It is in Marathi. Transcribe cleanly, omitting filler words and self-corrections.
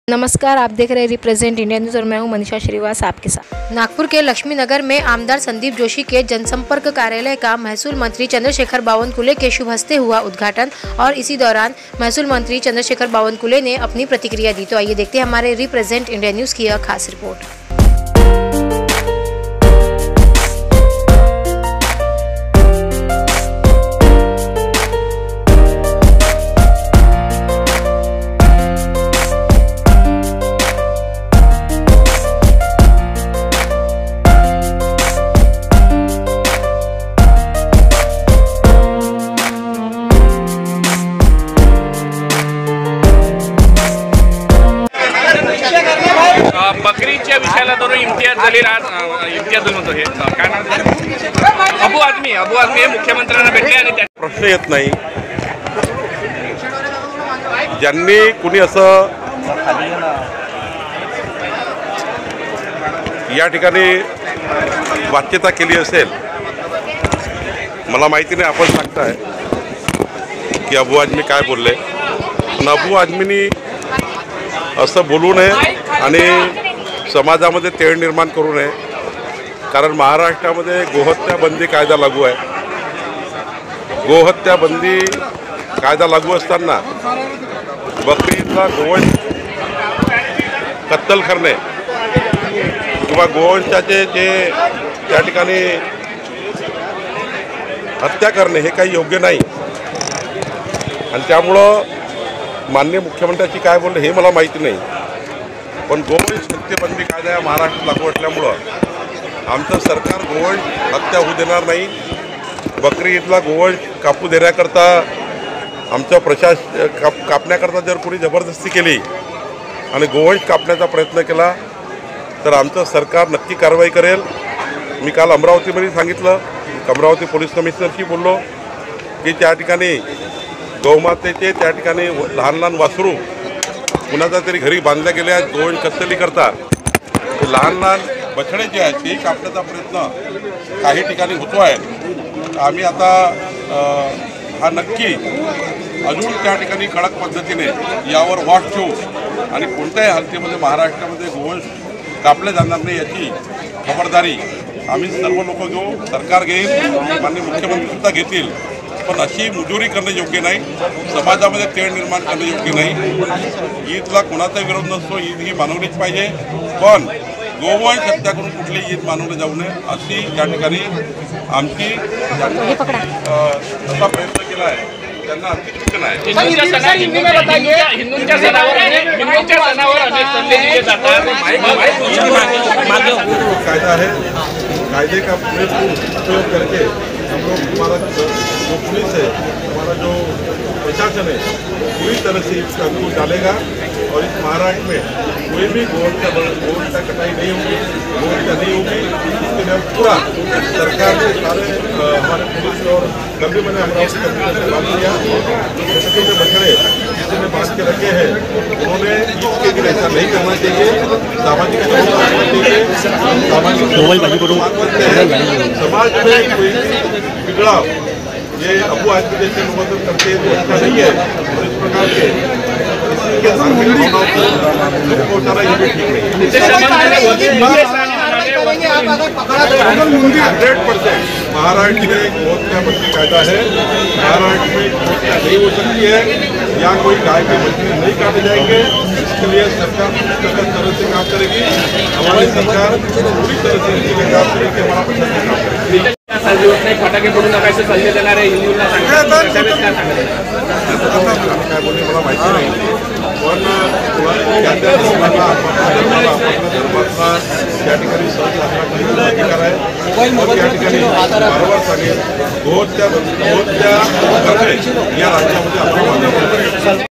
नमस्कार, आप देख रहे हैं रिप्रेजेंट इंडिया न्यूज़ और मैं हूं मनीषा श्रीवास आपके साथ। नागपुर के लक्ष्मी नगर में आमदार संदीप जोशी के जनसंपर्क कार्यालय का महसूल मंत्री चंद्रशेखर बावनकुले के शुभ हस्ते हुआ उद्घाटन और इसी दौरान महसूल मंत्री चंद्रशेखर बावनकुले ने अपनी प्रतिक्रिया दी। तो आइए देखते हैं हमारे रिप्रेजेंट इंडिया न्यूज़ की यह खास रिपोर्ट। बकरीच्या विषयाला धरून इम्तियाज जलील म्हणतो हे काय नाव अबू आझमी हे मुख्यमंत्र्यांना भेटले आणि प्रश्न येत नाही। ज्यांनी कुणी असं या ठिकाणी वाच्यता केली असेल मला माहिती नाही। आपण सांगताय की अबू आझमी काय बोलले, पण अबू आझमीनी असं बोलू नये आणि समाजामध्ये तेढ निर्माण करू नये। कारण महाराष्ट्रामध्ये गोहत्या बंदी कायदा लागू आहे। गोहत्या बंदी कायदा लागू असताना बकरी ईदला गोवंश कत्तल करणे किंवा गोवंशाचे जे त्या ठिकाणी हत्या करणे हे काही योग्य नाही। आणि त्यामुळं माननीय मुख्यमंत्र्यांची काय बोलले हे मला माहिती नाही, पण गोवंश हत्येबंदी कायदा या महाराष्ट्रात लागू असल्यामुळं आमचं सरकार गोवंश हत्या होऊ देणार नाही। बकरी ईदला गोवंश कापू देण्याकरता आमचं कापण्याकरता जर कोणी जबरदस्ती केली आणि गोवंश कापण्याचा प्रयत्न केला तर आमचं सरकार नक्की कारवाई करेल। मी काल अमरावतीमध्ये सांगितलं, अमरावती पोलीस कमिशनरशी बोललो की त्या ठिकाणी गौमातेचे त्या ठिकाणी लहान लहान वासरू कुणाचा तरी घरी बांधल्या गेल्या गोवंश कत्तली करतात, लहान लहान बछडे जे आहेत ते कापण्याचा प्रयत्न काही ठिकाणी होतो आहे। आम्ही आता हा नक्की अजून त्या ठिकाणी कडक पद्धतीने यावर वॉच ठेवू आणि कोणत्याही हालतीमध्ये महाराष्ट्रामध्ये गोवंश कापले जाणार नाही याची खबरदारी आम्ही सर्व लोक घेऊ, सरकार घेईल, माननीय मुख्यमंत्रीसुद्धा घेतील। पण अशी मुजोरी करणं योग्य नाही, समाजामध्ये तेढ निर्माण करणं योग्य नाही। ईदला कोणाचा विरोध नसतो, ईद ही मानवलीच पाहिजे, पण गोवंश हत्या करून कुठली ईद मानवली जाऊ नये अशी त्या ठिकाणी आमची असा प्रयत्न केला आहे त्यांना अगदी सूचना आहे। हिंदूंच्या सणावर अनेक सल्ले दिले जातात। कायदा है, कायदे का उपयोग करके हम लोग हमारा जो पुलिस है, हमारा जो प्रशासन है पूरी तरह से इस कानून डालेगा और इस महाराष्ट्र में कोई भी गोवंश कटाई नहीं होगी, गोवंश नहीं होगी। इसके लिए पूरा सरकार ने सारे हमारे पुलिस और कल भी मैंने अमरावती से बात किया, जो छोटे बछड़े जिसने बांध के रखे हैं उन्होंने इसके लिए ऐसा नहीं करना चाहिए। सामाजिक समाज में कोई बिगड़ाव ये अबू आझमी जैसे लोग करते हैं तो अच्छा नहीं है। और इस प्रकार के धार्मिक भावनाओं को पहुँचाना ये भी ठीक नहीं। 100% महाराष्ट्र में गोहत्या बंदी कायदा है। महाराष्ट्र में गोहत्या नहीं हो सकती है या कोई गाय के बच्चे नहीं काटे जाएंगे। इसके लिए सरकार पूरी तरह से काम करेगी। हमारी सरकार पूरी तरह से इसके काम करेगी, हमारा प्रशासन काम करेगी। फटाके फोडू नकायचे सल्ले देणारे हिंदूंना काय बोलणे मला माहिती नाही, पण त्या ठिकाणी सण साजरा करण्याचा अधिकार आहे। त्या ठिकाणी वारंवार सांगेल गोहत्या या राज्यामध्ये आपण